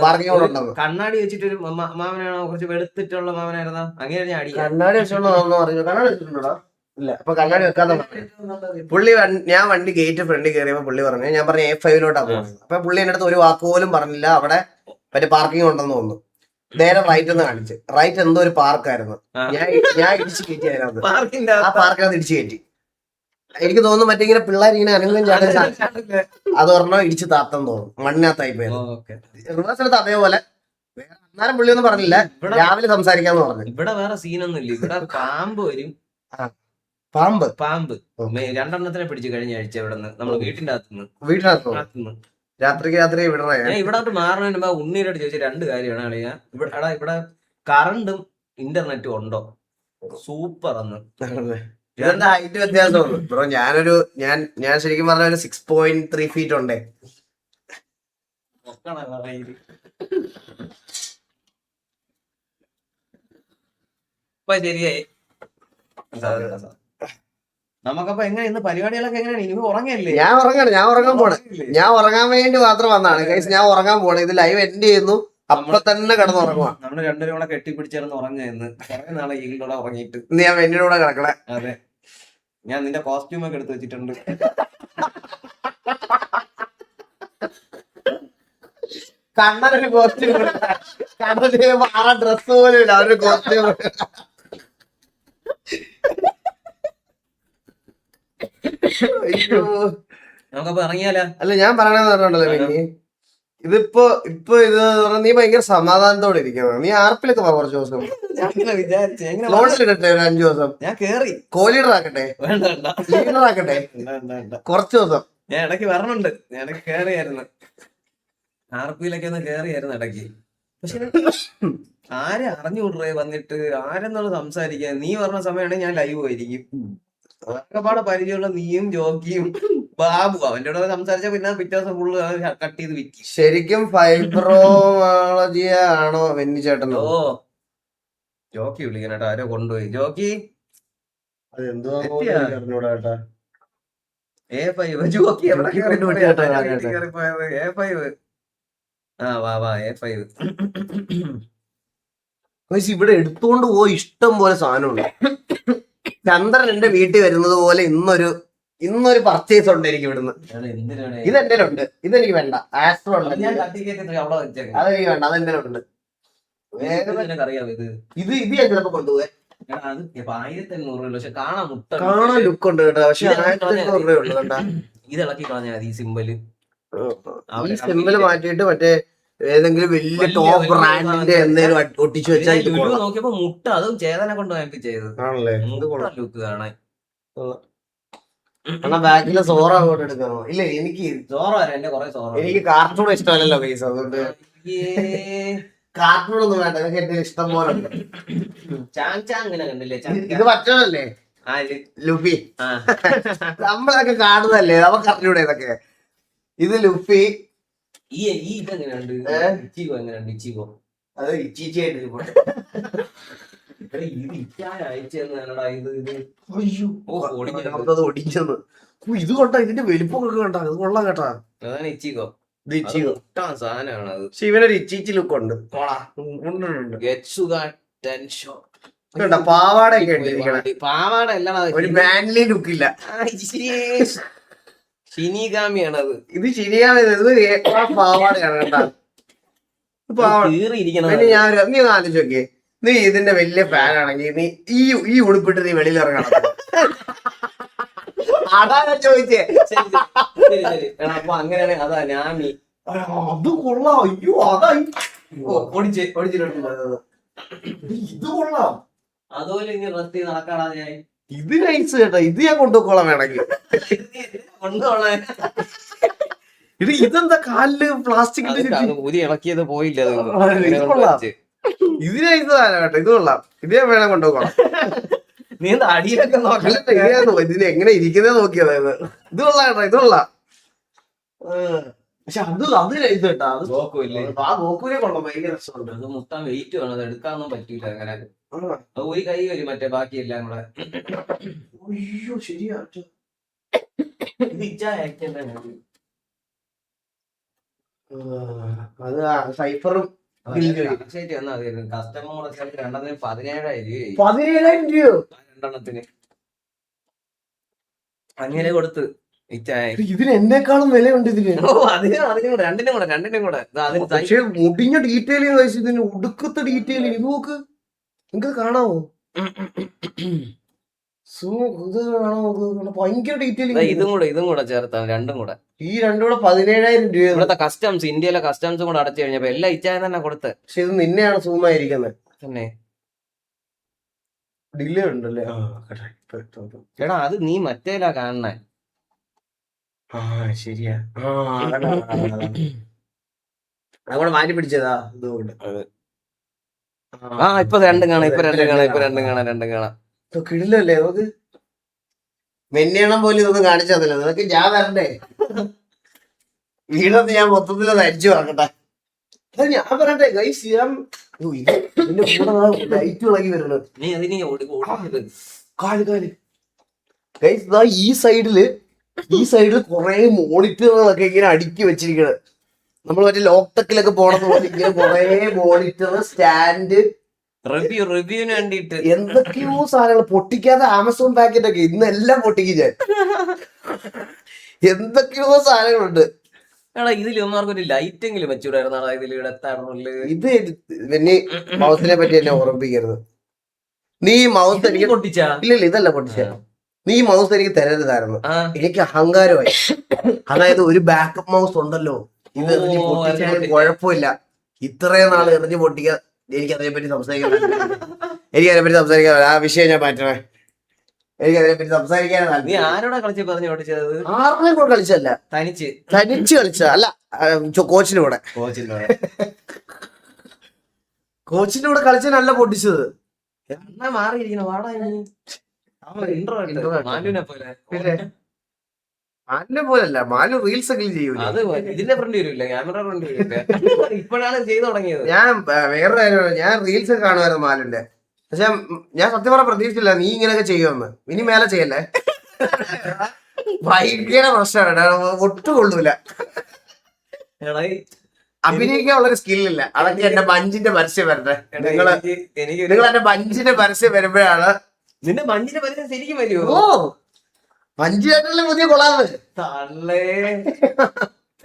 Speaker 3: പാർക്കിംഗ് കൂടെ ഉണ്ടെന്ന്.
Speaker 1: കണ്ണാടി വെച്ചിട്ട് ഒരു മാമനാണോ? കുറച്ച് വെളുത്തിട്ടുള്ള മാമനായിരുന്നോ? അങ്ങനെ ഞാൻ അടി
Speaker 3: കണ്ണാടി വെച്ചോണ്ടെന്ന് പറഞ്ഞു. കണ്ണാടി വെച്ചിട്ടുണ്ടോ? ഇല്ല. അപ്പൊ കണ്ണാടി വെക്കാതെ പുള്ളി ഞാൻ വണ്ടി ഗേറ്റ് ഫ്രണ്ടിൽ കയറിയപ്പോ പുള്ളി പറഞ്ഞു, ഞാൻ പറഞ്ഞു A5 പോകുന്നത്. അപ്പൊ പുള്ളി എന്റെ അടുത്ത് ഒരു വാക്ക് പോലും പറഞ്ഞില്ല. അവിടെ മറ്റേ പാർക്കിംഗ് ഉണ്ടെന്ന് തോന്നുന്നു. നേരെ റൈറ്റ് എന്ന് കാണിച്ച്. റൈറ്റ് എന്തോ ഒരു പാർക്കായിരുന്നു. ഞാൻ ഇടിച്ച് കയറ്റി അതിനകത്ത്. ആ പാർക്കിനകത്ത് ഇടിച്ചു കയറ്റി. എനിക്ക് തോന്നുന്നു മറ്റേ ഇങ്ങനെ പിള്ളേർ ഇങ്ങനെ അനങ്ങും ചാടും അത് പറഞ്ഞാൽ ഇടിച്ച് താത്തം തോന്നും. മണ്ണിനകത്തായി പോയത്. റിവേഴ്സിനകത്ത് അതേപോലെ അന്നേരം പുള്ളി ഒന്നും പറഞ്ഞില്ല. രാവിലെ സംസാരിക്കാന്ന് പറഞ്ഞു.
Speaker 1: ഇവിടെ വേറെ സീനൊന്നും ഇല്ല. ഇവിടെ പാമ്പ് വരും.
Speaker 3: പാമ്പ്
Speaker 1: 2 പിടിച്ചു കഴിഞ്ഞ ആഴ്ച ഇവിടെ നിന്ന് നമ്മള് വീട്ടിനകത്തുനിന്ന്
Speaker 3: രാത്രി വിടണേ.
Speaker 1: ഞാൻ ഇവിടെ മാറുന്നതിന് മുമ്പ് ഉണ്ണീരോട് ചോദിച്ച 2 കാര്യമാണ് അറിയാ. ഇവിടെ കറണ്ടും ഇന്റർനെറ്റും ഉണ്ടോ? സൂപ്പർ എന്ന്.
Speaker 3: ഇതെന്താ ഹൈറ്റ് വ്യത്യാസം ബ്രോ? ഞാൻ ശരിക്കും പറഞ്ഞ ഒരു 6.3 feet ഉണ്ടേ.
Speaker 1: ശരിയായി. നമുക്കപ്പൊ എങ്ങനെ ഇന്ന് പരിപാടികളൊക്കെ എങ്ങനെയാണ്? ഇനി ഉറങ്ങല്ലേ?
Speaker 3: ഞാൻ ഉറങ്ങാൻ പോണേ. ഞാൻ ഉറങ്ങാൻ വേണ്ടി മാത്രം വന്നതാണ് ഗൈസ്. ഞാൻ ഉറങ്ങാൻ പോണേ. ഇത് ലൈവ് എൻഡ് ചെയ്യുന്നു. അപ്പൊ തന്നെ കിടന്നുറങ്ങുക.
Speaker 1: നമ്മള് 2 കൂടെ കെട്ടിപ്പിടിച്ചിരുന്ന് ഉറങ്ങുന്നു. കുറെ നാളെ ഈകളോടെ ഉറങ്ങിയിട്ട്.
Speaker 3: ഞാൻ വെന്നിന്റെ കൂടെ കിടക്കണേ.
Speaker 1: അതെ, ഞാൻ നിന്റെ കോസ്റ്റ്യൂം ഒക്കെ എടുത്ത് വെച്ചിട്ടുണ്ട്.
Speaker 3: കണ്ണനൊരു കോസ്റ്റ്യൂം, ആ ഡ്രസ് പോലും ഇല്ല. അവരുടെ കോസ്റ്റ്യൂം.
Speaker 1: നമുക്കപ്പൊ ഇറങ്ങിയാലോ?
Speaker 3: അല്ല ഞാൻ പറയണെന്ന് പറഞ്ഞോണ്ടല്ലോ പിന്നെ ഇതിപ്പോ ഇത് നീ ഭയങ്കര സമാധാനത്തോടെ ഇരിക്കുന്നത്. നീ ആർപ്പിലൊക്കെ പോവാ കുറച്ച് ദിവസം. ലോണിലിടട്ടെ ഒരു 5 ദിവസം.
Speaker 1: ഞാൻ കേറി
Speaker 3: കോലീഡർ ആക്കട്ടെ, ലീഡർ ആക്കട്ടെ കുറച്ച് ദിവസം.
Speaker 1: ഞാൻ ഇടയ്ക്ക് വരണുണ്ട്. ഞാൻ ഇടയ്ക്ക് കേറിയായിരുന്നു. ആർപ്പിയിലൊക്കെ ഒന്ന് കേറിയായിരുന്നു ഇടയ്ക്ക്. പക്ഷെ ആരെ അറിഞ്ഞുകൂടേ വന്നിട്ട് ആരെന്നുള്ള സംസാരിക്കാൻ. നീ പറഞ്ഞ സമയമാണെങ്കിൽ ഞാൻ ലൈവ് ആയിരിക്കും. അതൊക്കെപ്പാടെ പരിചയമുള്ള നീയും ജോക്കിയും ബാബു അവന്റെ കൂടെ സംസാരിച്ച പിന്നെ പിറ്റേ ദിവസം ഫുള്ള് കട്ട് ചെയ്ത് വിൽക്കും.
Speaker 3: ശരിക്കും ഫൈബ്രോളജി ആണോ വെന്നി ചേട്ടൻ?
Speaker 1: ഓ ജോക്കി വിളിക്കാനായിട്ട് ആരോ കൊണ്ടുപോയി. Jockey A5 jockey A5. വാ A5.
Speaker 3: ഇവിടെ എടുത്തുകൊണ്ട് പോയി ഇഷ്ടം പോലെ സാധനമുണ്ട്. ചന്ദ്രൻ എന്റെ വീട്ടിൽ വരുന്നത് പോലെ ഇന്നൊരു പർച്ചേസ് ഉണ്ട് എനിക്ക് ഇവിടുന്ന്. ഇതെന്റെ ഉണ്ട്. ഇതെനിക്ക് വേണ്ട. ആസ്ട്രോ ഉണ്ട്. അതെനിക്ക് വേണ്ട. അതെന്റെ ഉണ്ട്. ഇത് ഞാൻ ചിലപ്പോ കൊണ്ടുപോയി.
Speaker 1: 1500 രൂപ. പക്ഷെ
Speaker 3: കാണാൻ ലുക്ക് ഉണ്ട് കേട്ടോ. പക്ഷെ 1500 രൂപ ഉള്ളു കേട്ടാ.
Speaker 1: ഇത് ഇളക്കി കളഞ്ഞാൽ മതി. ഈ
Speaker 3: സിമ്പിള് മാറ്റിയിട്ട് മറ്റേ ഏതെങ്കിലും വലിയ ടോപ്പ് ബ്രാൻഡിന്റെ എന്തെങ്കിലും ഒട്ടിച്ചു വെച്ചാൽ
Speaker 1: നോക്കിയപ്പോ മുട്ട അതും ചേതനെ കൊണ്ട് വാങ്ങിപ്പിച്ചത്. ലുക്ക് കാണാൻ
Speaker 3: എന്നാ ബാക്കിലെ സോറ അങ്ങോട്ട് എടുക്കണോ? ഇല്ല എനിക്ക്
Speaker 1: സോറ വരാം, എന്റെ കുറെ സോറ.
Speaker 3: എനിക്ക് കാർട്ടൂൺ ഇഷ്ടമല്ലല്ലോ പൈസ, അതുകൊണ്ട് കാർട്ടൂൺ ഒന്നും വേണ്ട. ഇതൊക്കെ എന്റെ ഇഷ്ടം പോലെ ഉണ്ട്.
Speaker 1: അങ്ങനെ കണ്ടില്ലേ?
Speaker 3: ഇത് പറ്റണല്ലേ ലുഫി? നമ്മളൊക്കെ കാണുന്നല്ലേ, നമുക്ക് അറിഞ്ഞൂടെ ഇതൊക്കെ. ഇത് ലുഫി.
Speaker 1: ഈ ഇതെങ്ങനെയുണ്ട്? ഇച്ചിഗോ എങ്ങനെയുണ്ട്? ഇച്ചിഗോ
Speaker 3: അത് ഇച്ചീച്ചിയായിട്ട് ഒടിഞ്ഞത്. ഇത് കൊണ്ടാ, ഇതിന്റെ വലിപ്പമൊക്കെ കണ്ടാ, ഇത് കൊള്ളാം കേട്ടാ.
Speaker 1: അതാണ് ഇച്ചിഗോ.
Speaker 3: ഇത് ഇച്ചിഗോ
Speaker 1: സാധനമാണ് അത്.
Speaker 3: പക്ഷെ ഇവനൊരു ഇച്ചീച്ചി ലുക്ക് ഉണ്ട്. പാവാടയൊക്കെ ഉണ്ട്,
Speaker 1: പാവാട
Speaker 3: ഒരു മാൻലി ലുക്ക് ഇല്ല.
Speaker 1: ഷിനിഗാമിയാണ് അത്.
Speaker 3: ഇത് ശരിയാണ്, ഇത് പാവാടയാണ് കേട്ടാ. നീ ആലോചിച്ച് നോക്കിയേ, നീ ഇതിന്റെ വലിയ ഫാൻ ആണെങ്കിൽ നീ ഈ ഉടുപ്പിട്ട് നീ വെളിയിൽ ഇറങ്ങണം. അതാ ഞാൻ ചോദിച്ചേ.
Speaker 1: അപ്പൊ അങ്ങനെയാണെങ്കിൽ അതാ ഞാമി.
Speaker 3: അത് കൊള്ളാം. അയ്യോ അതാ ഇത് കൊള്ളാം.
Speaker 1: അതുപോലെ ഇനി റെസ്റ്റ് നടക്കാടാ ഞാൻ.
Speaker 3: ഇത് നൈസ് കേട്ടോ, ഇത് ഞാൻ കൊണ്ടുപോക്കോളാം വേണമെങ്കിൽ.
Speaker 1: കൊണ്ടുപോണേ.
Speaker 3: ഇതെന്താ കാലില് പ്ലാസ്റ്റിക്
Speaker 1: ഊരി ഇളക്കിയത് പോയില്ല.
Speaker 3: ഇത് നൈസ് കേട്ടോ, ഇത് കൊള്ളാം. ഇത് ഞാൻ വേണം കൊണ്ടുപോകണം.
Speaker 1: നീ അടിയിലൊക്കെ
Speaker 3: നോക്കാം, ഇതിന് എങ്ങനെ ഇരിക്കുന്നത് നോക്കിയത്. ഇത് കൊള്ളാം കേട്ടോ, ഇത് കൊള്ളാം. പക്ഷെ അത് നൈസ് കേട്ടാ. അത് ഗോക്കുവിനെ കൊള്ളാം, ഭയങ്കര രസമുണ്ട്.
Speaker 1: അത് മുട്ടാൻ വെയിറ്റ് വേണം, അത് എടുക്കാനൊന്നും പറ്റൂല അങ്ങനെ. ഒരു കൈ വരും, മറ്റേ ബാക്കിയെല്ലാം കൂടെ.
Speaker 3: അയ്യോ ശരിയാ. അത് സൈഫറും
Speaker 1: കസ്റ്റമർ 17,000 രണ്ടെണ്ണത്തിന് അങ്ങനെ കൊടുത്ത്.
Speaker 3: ഇതിന് എന്നെക്കാളും വിലയുണ്ട് ഇതിന്.
Speaker 1: രണ്ടിനും കൂടെ.
Speaker 3: പക്ഷെ മുടിഞ്ഞ ഡീറ്റെയിൽ ഇതിന് ഒടുക്കത്തെ ഡീറ്റെയിൽ. ഇത് നോക്ക്, നിങ്ങക്ക് കാണാമോ? ഭയങ്കര ഡീറ്റെയിൽ.
Speaker 1: ഇതും കൂടെ ചേർത്താണ്, രണ്ടും കൂടെ.
Speaker 3: ഈ രണ്ടും കൂടെ 17,000 രൂപ.
Speaker 1: ഇവിടുത്തെ കസ്റ്റംസ്, ഇന്ത്യയിലെ കസ്റ്റംസും കൂടെ അടച്ചു കഴിഞ്ഞപ്പോ എല്ലാം ഇച്ചായ തന്നെ കൊടുത്ത്.
Speaker 3: പക്ഷെ ഇത് നിന്നെയാണ് സൂമായിരിക്കുന്നത്
Speaker 1: തന്നെ.
Speaker 3: ഡിലേ ഉണ്ടല്ലേ?
Speaker 1: എടാ അത് നീ മറ്റേലാ കാണണേ.
Speaker 3: ശരിയാ. അങ്ങോട്ട് മാറ്റി പിടിച്ചതാ ഇതുകൊണ്ട്.
Speaker 1: ഇപ്പൊ രണ്ടും കാണാം.
Speaker 3: കിടിലല്ലേ നമുക്ക്? മെന്നെണ്ണം പോലും ഇതൊന്നും കാണിച്ചതല്ലോ. നിനക്ക് ഞാൻ വരണ്ടേ? വീടൊന്ന് ഞാൻ മൊത്തത്തിൽ അരിച്ചു വാങ്ങട്ടെ. ഞാൻ പറയട്ടെ ഗൈസ്, ഇതിന്റെ കൂടെ ലൈറ്റ് ഇളകി വരുന്നത്. ഗൈസ് ഈ സൈഡില് കുറെ മോണിറ്ററുകളൊക്കെ ഇങ്ങനെ അടുക്കി വെച്ചിരിക്കണത്. നമ്മൾ മറ്റേ ലോക്ടെക്കിലൊക്കെ പോണത് പോലെ ഇങ്ങനെ കുറെ മോണിറ്റർ, സ്റ്റാൻഡ്,
Speaker 1: റിവ്യൂവിന് വേണ്ടിട്ട്
Speaker 3: എന്തൊക്കെയോ സാധനങ്ങൾ. പൊട്ടിക്കാതെ ആമസോൺ പാക്കറ്റ് ഒക്കെ ഇന്ന് എല്ലാം പൊട്ടിക്കും ഞാൻ. എന്തൊക്കെയോ സാധനങ്ങളുണ്ട്.
Speaker 1: എടാ ഇതിൽ ഒരു ലൈറ്റ് എങ്കിലും വെച്ചുകൂടായിരുന്നാ ഇതിലൂടെ എത്താറുള്ളു.
Speaker 3: ഇത് പിന്നെ മൗസിനെ പറ്റി എന്നെ ഓർമ്മിപ്പിക്കരുത്. നീ മൗസ് എനിക്ക്
Speaker 1: പൊട്ടിച്ചാ?
Speaker 3: ഇല്ല ഇതല്ല പൊട്ടിച്ച. നീ മൗസ് എനിക്ക് തരരുതായിരുന്നു, എനിക്ക് അഹങ്കാരമായി. അതായത് ഒരു ബാക്കപ്പ് മൗസ് ഉണ്ടല്ലോ, ഇത് എറിഞ്ഞ് പൊട്ടിച്ചാലും കുഴപ്പമില്ല. ഇത്രയും നാൾ എറിഞ്ഞ് പൊട്ടിക്കാൻ എനിക്കതിനെപ്പറ്റി സംസാരിക്കാൻ ആ വിഷയം ഞാൻ മാറ്റണേ. എനിക്കതിനെപ്പറ്റി സംസാരിക്കാൻ
Speaker 1: നീ ആരോടാ കളിച്ച് പറഞ്ഞു ഓടിച്ചത്?
Speaker 3: ആരുടെയും കൂടെ കളിച്ചല്ല, തനിച്ച് കളിച്ച. അല്ല, കോച്ചിന്റെ കൂടെ കളിച്ച നല്ല പൊട്ടിച്ചത്.
Speaker 1: മാറിയിരിക്കണം വാടാ.
Speaker 3: മാലിനെ പോലല്ല, മാലു റീൽസ് ഒക്കെ ചെയ്യൂല.
Speaker 1: അത് ഇതിന്റെ ഫ്രണ്ട് വരില്ല, ക്യാമറ ഫ്രണ്ട് വരില്ല. ഇപ്പോഴാണ് ചെയ്തു തുടങ്ങിയത്.
Speaker 3: ഞാൻ വേറെ കാര്യമാണ്, ഞാൻ റീൽസ് ഒക്കെ കാണുമായിരുന്നു മാലിന്റെ. പക്ഷെ ഞാൻ സത്യം പറഞ്ഞ പ്രതീക്ഷിച്ചില്ല നീ ഇങ്ങനെയൊക്കെ ചെയ്യുമെന്ന്. ഇനി മേലെ ചെയ്യല്ലേ, ഭയങ്കര പ്രശ്നമാണ്, ഒട്ടും കൊള്ളൂല. അഭിനയിക്കാനുള്ളൊരു സ്കില്ലില്ല. അതൊക്കെ എന്റെ ബഞ്ചിന്റെ പരസ്യം വരട്ടെ. നിങ്ങൾ എന്റെ ബഞ്ചിന്റെ പരസ്യം വരുമ്പോഴാണ്.
Speaker 1: നിന്റെ ബഞ്ചിന്റെ പരസ്യം ശരിക്കും വരുമോ?
Speaker 3: ഓ, ബഞ്ചായിട്ടുള്ള പുതിയ കൊള്ളാവ്
Speaker 1: തള്ളേ.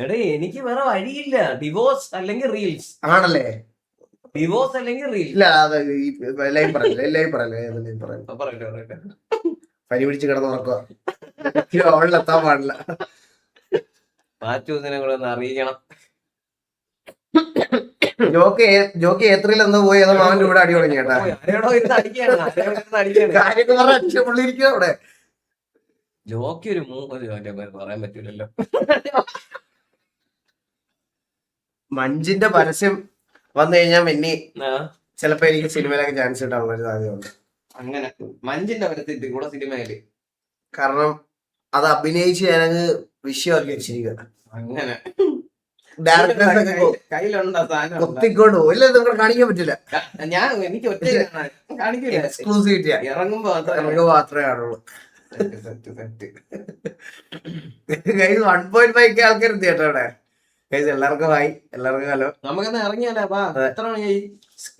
Speaker 1: എടേ എനിക്ക് വേറെ വഴിയില്ല. ഡിവോഴ്സ് അല്ലെങ്കിൽ റീൽസ്
Speaker 3: ആണല്ലേ?
Speaker 1: ഡിവോഴ്സ് അല്ലെങ്കിൽ റീൽസ്.
Speaker 3: ഇല്ല, അത് എല്ലാവരും പറയല്ലേ. പനി പിടിച്ച് കിടന്നുറക്കുക, അവളിലെത്താൻ പാടില്ല.
Speaker 1: മാറ്റൂസിനെ കൂടെ ഒന്ന് അറിയിക്കണം.
Speaker 3: ജോക്ക് ഏത്രിയിൽ എന്തോ പോയി, അതോ മാമന്റെ കൂടെ അടി തുടങ്ങി കേട്ടാ. കാര്യമൊക്കെ പറഞ്ഞ അവിടെ
Speaker 1: ജോക്കി ഒരു പറയാൻ പറ്റൂലല്ലോ.
Speaker 3: മഞ്ജിന്റെ പരസ്യം വന്നു കഴിഞ്ഞാൽ പിന്നെ
Speaker 1: ആ,
Speaker 3: ചിലപ്പോ എനിക്ക് സിനിമയിലൊക്കെ ചാൻസ് കിട്ടാനുള്ള ഒരു സാധ്യതയുണ്ട്.
Speaker 1: അങ്ങനെ മഞ്ജിന്റെ പരസ്യത്തിൽ കൂടെ സിനിമയില്
Speaker 3: കാരണം അത് അഭിനയിച്ച് ഞാനങ്ങ് വിഷയമാക്കി വെച്ചിരിക്കുക.
Speaker 1: അങ്ങനെ
Speaker 3: ഡയറക്ടേഴ്സൊക്കെ
Speaker 1: കയ്യിലുണ്ടോ സാധനം?
Speaker 3: കൊത്തിക്കൊണ്ട് പോയില്ല, നിങ്ങൾക്ക് കാണിക്കാൻ പറ്റില്ല.
Speaker 1: ഞാൻ എനിക്ക് ഒറ്റ കാണിക്കില്ല,
Speaker 3: എക്സ്ക്ലൂസിവിറ്റിയാ,
Speaker 1: ഇറങ്ങുമ്പോ
Speaker 3: നമുക്ക് മാത്രമേ കാണുള്ളൂ.
Speaker 1: സെറ്റ്.
Speaker 3: 1.5 ആൾക്കാർ തിയേറ്ററോടെ. എല്ലാവർക്കും ഹായ്, എല്ലാവർക്കും ഹലോ.
Speaker 1: നമുക്കെന്നാ ഇറങ്ങിയാലോ? എത്ര മണിയായി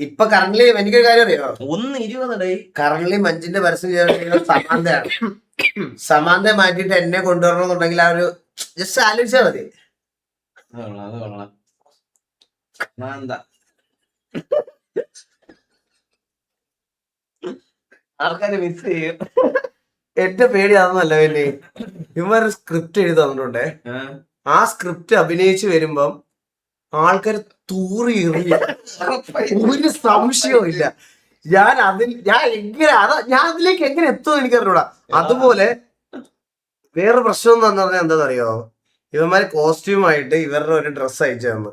Speaker 3: ഇപ്പൊ കറന്റ് എനിക്കൊരു കാര്യം അറിയോ?
Speaker 1: 1:20
Speaker 3: കറന്റ് മഞ്ജിന്റെ പരസ്യം ചെയ്യുന്ന സമാന്തയാണ്. സമാന്ത മാറ്റിട്ട് എന്നെ കൊണ്ടുവരണമെന്നുണ്ടെങ്കിൽ ആ ഒരു ജസ്റ്റ് ആലോചിച്ചാൽ മതി.
Speaker 1: അത് കൊള്ളാം. എന്താ ആൾക്കാര് മിസ് ചെയ്യും.
Speaker 3: എന്റെ പേടി അതൊന്നുമല്ല. പിന്നെ ഇവന്മാര് സ്ക്രിപ്റ്റ് എഴുതി തന്നിട്ടുണ്ടേ. ആ സ്ക്രിപ്റ്റ് അഭിനയിച്ച് വരുമ്പം ആൾക്കാർ തൂറി എറിയ, ഒരു സംശയവും ഇല്ല. ഞാൻ അതിലേക്ക് എങ്ങനെ എത്തുമെന്ന് എനിക്കറിഞ്ഞൂടാ. അതുപോലെ വേറെ പ്രശ്നം എന്ന് പറഞ്ഞാൽ എന്താണെന്ന് അറിയോ? ഇവന്മാര് കോസ്റ്റ്യൂമായിട്ട് ഇവരുടെ ഒരു ഡ്രസ്സ് അയച്ചു തന്നു.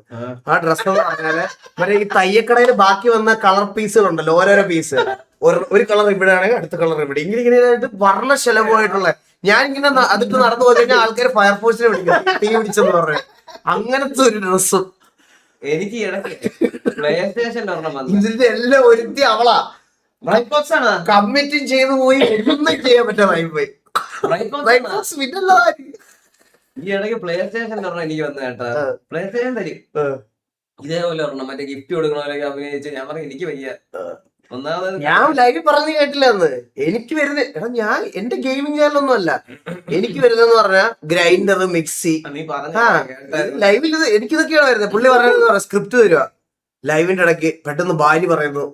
Speaker 3: ആ ഡ്രസ്സ് എന്ന് പറഞ്ഞാല് മറ്റേ ഈ തയ്യക്കടയിൽ ബാക്കി വന്ന കളർ പീസുകളുണ്ടല്ലോ, ഓരോരോ പീസ്. ഒരു കളർ ഇവിടെ ആണെങ്കിൽ അടുത്ത കളർ ഇവിടെ, ഇങ്ങനെ വർണ്ണശലഭമായിട്ടുള്ള. ഞാൻ ഇങ്ങനെ അതിട്ട് നടന്നു പോയി കഴിഞ്ഞാൽ ആൾക്കാർ ഫയർഫോഴ്സിനെ വിളിക്കും, തീ പിടിച്ചെന്ന് പറഞ്ഞു. അങ്ങനത്തെ ഒരു ഡ്രസ്സും
Speaker 1: എനിക്ക്
Speaker 3: ഇതിന്റെ എല്ലാം ഒരുത്തി അവളാ. കമ്മിറ്റും ചെയ്തു പോയി, ഒന്നും ചെയ്യാൻ പറ്റാതായി പോയി.
Speaker 1: ഈ ഇടയ്ക്ക് പ്ലേ സ്റ്റേഷൻ എനിക്ക് വന്നു കേട്ടാ. പ്ലേ സ്റ്റേഷൻ തരും ഇതേപോലെ ഒരെണ്ണം, മറ്റേ ഗിഫ്റ്റ് കൊടുക്കണോലൊക്കെ അഭിനയിച്ച്. ഞാൻ പറഞ്ഞു എനിക്ക് വയ്യ. ഒന്നാമത്
Speaker 3: ഞാൻ ലൈവ് പറഞ്ഞു കേട്ടില്ല അന്ന്. എനിക്ക് വരുന്നത് എടാ, ഞാൻ എന്റെ ഗെയിമിംഗ് ചാനലൊന്നും അല്ല. എനിക്ക് വരുന്നതെന്ന് പറഞ്ഞാൽ ഗ്രൈൻഡർ, മിക്സി.
Speaker 1: നീ
Speaker 3: ലൈവിൽ എനിക്കിതൊക്കെയാണ് വരുന്നത്. പുള്ളി പറയുന്നത് സ്ക്രിപ്റ്റ് തരുക. ലൈവിന്റെ ഇടയ്ക്ക് പെട്ടെന്ന് ഭാര്യ പറയുന്നു,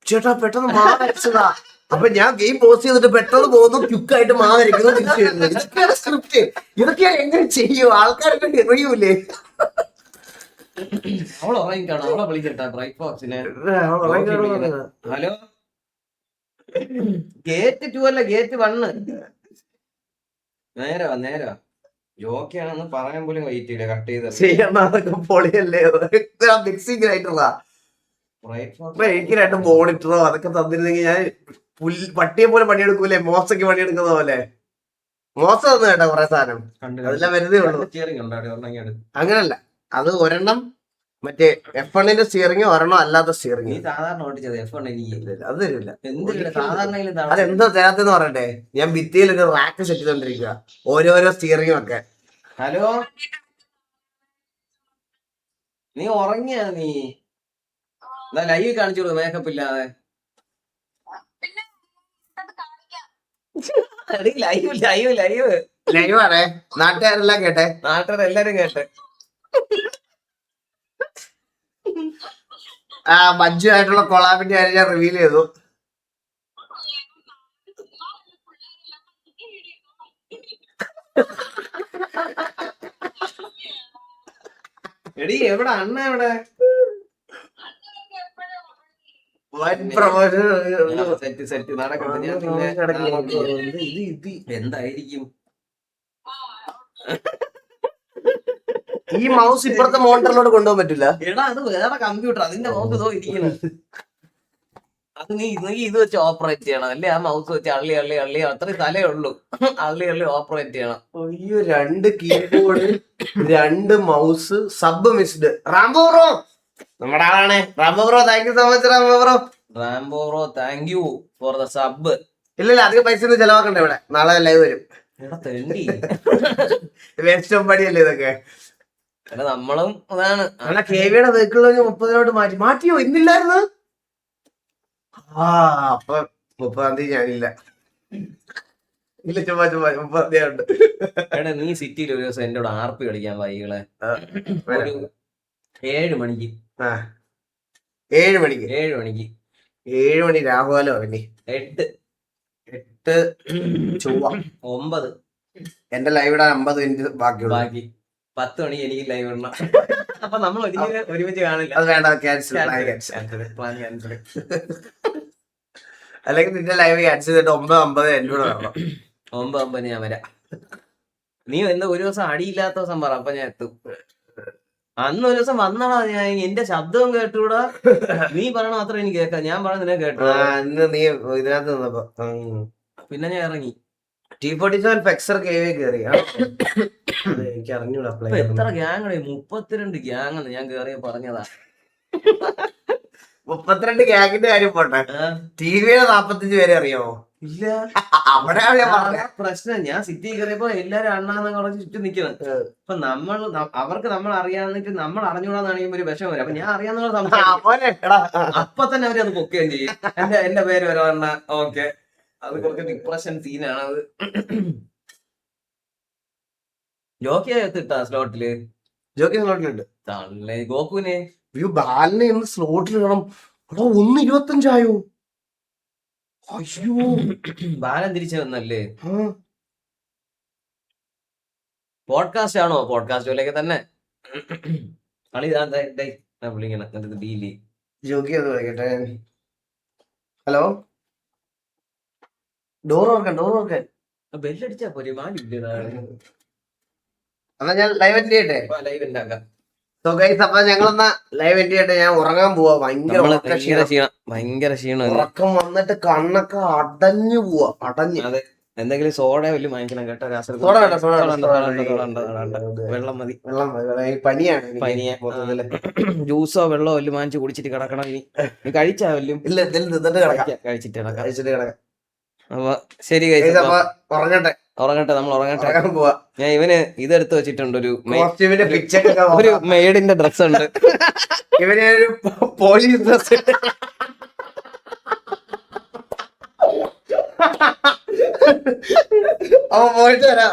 Speaker 3: ചേട്ടാ പെട്ടെന്ന് മാവരച്ചതാ. അപ്പൊ ഞാൻ ഗെയിം പോസ്റ്റ് ചെയ്തിട്ട് പെട്ടെന്ന് പോകുന്നു, ക്യുക്കായിട്ട് മാവരയ്ക്കുന്നു, തിരിച്ചു വരുന്നു. ഇതൊക്കെയാണ് സ്ക്രിപ്റ്റ്. ഇതൊക്കെയാണ് എങ്ങനെ ചെയ്യും? ആൾക്കാരൊക്കെ എറിയൂലേ?
Speaker 1: അവളെ ഉറങ്ങിക്കാണോ? അവളെ വിളിക്കട്ടാ ബ്രൈറ്റ് ബോക്സിനെ. ഹലോ, ഗേറ്റ് 2 അല്ല, ഗേറ്റ് 1. നേരെ ജോക്കിയാണെന്ന് പറയാൻ പോലും വെയിറ്റ് ചെയ്യില്ല. കട്ട് ചെയ്ത്
Speaker 3: പൊളിയല്ലേ മിക്സിംഗ് ഗ്രൈൻഡറാ. എനിക്ക് 2 മോണിറ്ററോ അതൊക്കെ തന്നിരുന്നെങ്കിൽ ഞാൻ പട്ടിയെ പോലെ പണിയെടുക്കൂലേ, മോശയ്ക്ക് പണിയെടുക്കുന്ന പോലെ. മോശം തന്നു കേട്ടോ കുറെ സാധനം. അതെല്ലാം വരുന്നേ ഉള്ളൂ. അങ്ങനല്ല, അത് ഒരെണ്ണം മറ്റേ F1 സ്റ്റിയറിംഗ്, ഒരെണ്ണം അല്ലാത്ത സ്റ്റിയറിംഗ്.
Speaker 1: സാധാരണ ഓടിച്ചത് F1
Speaker 3: അത് തരില്ല.
Speaker 1: സാധാരണ
Speaker 3: അതെന്തോ തരാത്തെന്ന് പറയട്ടെ. ഞാൻ ഭിത്തിയിൽ ഒരു റാക്ക് സെറ്റ് ചെയ്തോണ്ടിരിക്കുക, ഓരോരോ സ്റ്റിയറിംഗും ഒക്കെ.
Speaker 1: ഹലോ, നീ ഉറങ്ങിയ? നീ ലൈവ് കാണിച്ചോളൂ മേക്കപ്പ് ഇല്ലാതെ.
Speaker 3: ലൈവ് ആണേ, നാട്ടുകാരെല്ലാം കേട്ടെ,
Speaker 1: നാട്ടുകാരെല്ലാരും കേട്ടെ.
Speaker 3: ആ മഞ്ജു ആയിട്ടുള്ള കൊളാബിന്റെ കാര്യം ഞാൻ റിവീൽ ചെയ്തു.
Speaker 1: എടി എവിടെ അണ്ണ? എവിടെ? സെറ്റ് നടക്കട്ടെ. ഞാൻ എന്തായിരിക്കും
Speaker 3: ഈ മൗസ് ഇപ്പുറത്തെ മോണിറ്ററിലോട്ട് കൊണ്ടുപോകാൻ പറ്റില്ല.
Speaker 1: എടാ അത് വേറെ കമ്പ്യൂട്ടർ, അതിന്റെ മൗസ് ഇതോ ഇരിക്കുന്നത്. അത് നീ ഇത് വെച്ച് ഓപ്പറേറ്റ് ചെയ്യണം അല്ലേ? ആ മൗസ് വെച്ച് അള്ളി അത്രയും തലേ ഉള്ളൂ, അള്ളി ഓപ്പറേറ്റ് ചെയ്യണം.
Speaker 3: അയ്യോ, 2 keyboard, 2 mouse, sub missed. Rambo bro നമ്മുടെ ആളാണ്. Rambo bro, thank you so much.
Speaker 1: Rambo bro, thank you for the sub.
Speaker 3: ഇല്ല അധികം പൈസ ഒന്നും ചെലവാക്കണ്ട. ഇവിടെ നാളെ ലൈവ് വരും. വേസ്റ്റ് ഓഫ് പടിയല്ലേ ഇതൊക്കെ.
Speaker 1: നമ്മളും അതാണ്.
Speaker 3: KVയുടെ വെഹിക്കിൾ 30 മാറ്റിയോ? ഇന്നില്ലായിരുന്നു. അപ്പൊ 30-ാം തീയതി ഞാനില്ല. ഇല്ല, ചുമ്മാ 30-ാം തീയതി ഉണ്ട്.
Speaker 1: എടാ നീ സിറ്റിയിൽ ഒരു ദിവസം എന്റെ കൂടെ RP കളിക്കാൻ വൈകളെ. ഒരു 7 മണിക്ക്.
Speaker 3: 7 മണിക്ക് 7 മണി രാഹുലോ? പിന്നെ 8 ചൊവ്വ
Speaker 1: 9
Speaker 3: എന്റെ ലൈവ് ഇടാൻ 50 മിനിറ്റ് ബാക്കി
Speaker 1: 10 മണി എനിക്ക് ലൈവ് ഇടണം. അപ്പൊ നമ്മൾ ഒരുമിച്ച് കാണില്ല.
Speaker 3: അത് വേണ്ട, ക്യാൻസൽ. അല്ലെങ്കിൽ നിന്റെ ലൈവ് ക്യാൻസൽ ചെയ്തിട്ട് 9:50 എന്റെ കൂടെ വരണം.
Speaker 1: 9 ഞാൻ വരാം. നീ എന്താ ഒരു ദിവസം അടിയില്ലാത്ത ദിവസം പറ, അപ്പൊ ഞാൻ എത്തും. അന്ന് ഒരു ദിവസം വന്നടാ, ഞാൻ എന്റെ ശബ്ദവും കേട്ടൂടാ, നീ പറയണ മാത്രം എനിക്ക് കേൾക്കാം, ഞാൻ പറഞ്ഞ നിന്നെ കേട്ടു.
Speaker 3: അന്ന് നീ ഇതിനകത്ത് നിന്നപ്പോ
Speaker 1: പിന്നെ ഞാൻ ഇറങ്ങി.
Speaker 3: T47 Pexer KV കയറി. എനിക്ക് അറിഞ്ഞൂടാ.
Speaker 1: എത്ര ഗ്യാങ്ങാണ്? 32 ഗ്യാങ് ഞാൻ കേറിയ പറഞ്ഞതാ.
Speaker 3: 32 ഗ്യാങ്ങിന്റെ കാര്യം പോട്ടെ, ടിവിയിലെ 45 പേരെ അറിയാമോ?
Speaker 1: ഇല്ല.
Speaker 3: അവിടെയാണ് ഞാൻ പറഞ്ഞത്
Speaker 1: പ്രശ്നം. ഞാൻ സിറ്റി കയറിയപ്പോ എല്ലാരും അണ്ണാന്ന് കുറച്ച് ചുറ്റും നിക്കണം. അപ്പൊ അവർക്ക് നമ്മൾ അറിയാന്നിട്ട് നമ്മൾ അറിഞ്ഞൂടാന്ന് ഒരു വിഷമം വരും. അപ്പൊ ഞാൻ അറിയാന്നുള്ള സംസാരം അപ്പൊ തന്നെ അവരത് പൊക്കുകയും ചെയ്യും. എന്റെ പേര് വരാ. ഓക്കെ, അത് കുറച്ച് ഡിപ്രഷൻ സീനാണ് അത്. ജോക്കിയെ എത്തിട്ടാ സ്ലോട്ടില്?
Speaker 3: ജോക്കി സ്ലോട്ടിലുണ്ട്.
Speaker 1: ഗോകുവിനെ
Speaker 3: ബാലിനെ ഇന്ന് സ്ലോട്ടിൽ ഇടണം. 1:25 ആയോ? അയ്യോ,
Speaker 1: ബാലൻ തിരിച്ചു വന്നല്ലേ? പോഡ്കാസ്റ്റ് ആണോ? പോഡ്കാസ്റ്റ് പോലെയൊക്കെ തന്നെ. കളി വിളിക്കണം ഡീലി.
Speaker 3: ജോക്കി ഒന്ന് വിളിക്കട്ടെ. ഹലോ, ഡോർ ഓർക്കാൻ
Speaker 1: ബെല്ലടിച്ചാ പോരെ?
Speaker 3: എന്നാ ഞാൻ ലൈവ് എൻഡ് ചെയ്യട്ടെ.
Speaker 1: ലൈവ് ഉണ്ടാക്കാം.
Speaker 3: സോ ഗൈസ്, അപ്പൊ ഞങ്ങളെന്നാ ലൈവ് എൻഡ് ചെയ്യട്ടെ. ഞാൻ ഉറങ്ങാൻ പോവാ. ഭയങ്കര ക്ഷീണം. ഉറക്കം വന്നിട്ട് കണ്ണൊക്കെ അടഞ്ഞു പോവാ.
Speaker 1: അതെ, എന്തെങ്കിലും സോഡ വല്ലതും വാങ്ങിക്കണം കേട്ടോ. വെള്ളം മതി.
Speaker 3: പനിയാണ്.
Speaker 1: ജ്യൂസോ വെള്ളമോ വല്ലതും വാങ്ങിച്ച് കുടിച്ചിട്ട് കിടക്കണം. നീ കഴിച്ചാ വല്ലതും?
Speaker 3: ഇല്ല,
Speaker 1: കഴിച്ചിട്ട് കിടക്കാം. അപ്പൊ ശരി, ഉറങ്ങട്ടെ, നമ്മൾ ഉറങ്ങട്ടെ. ഞാൻ ഇവന് ഇതെടുത്ത് വെച്ചിട്ടുണ്ട്, ഒരു മെയ്ഡിന്റെ ഡ്രസ് ഉണ്ട്.
Speaker 3: ഇവന് ഒരു പോലീസ് ഡ്രസ്. അപ്പൊ പോയിട്ട് വരാം.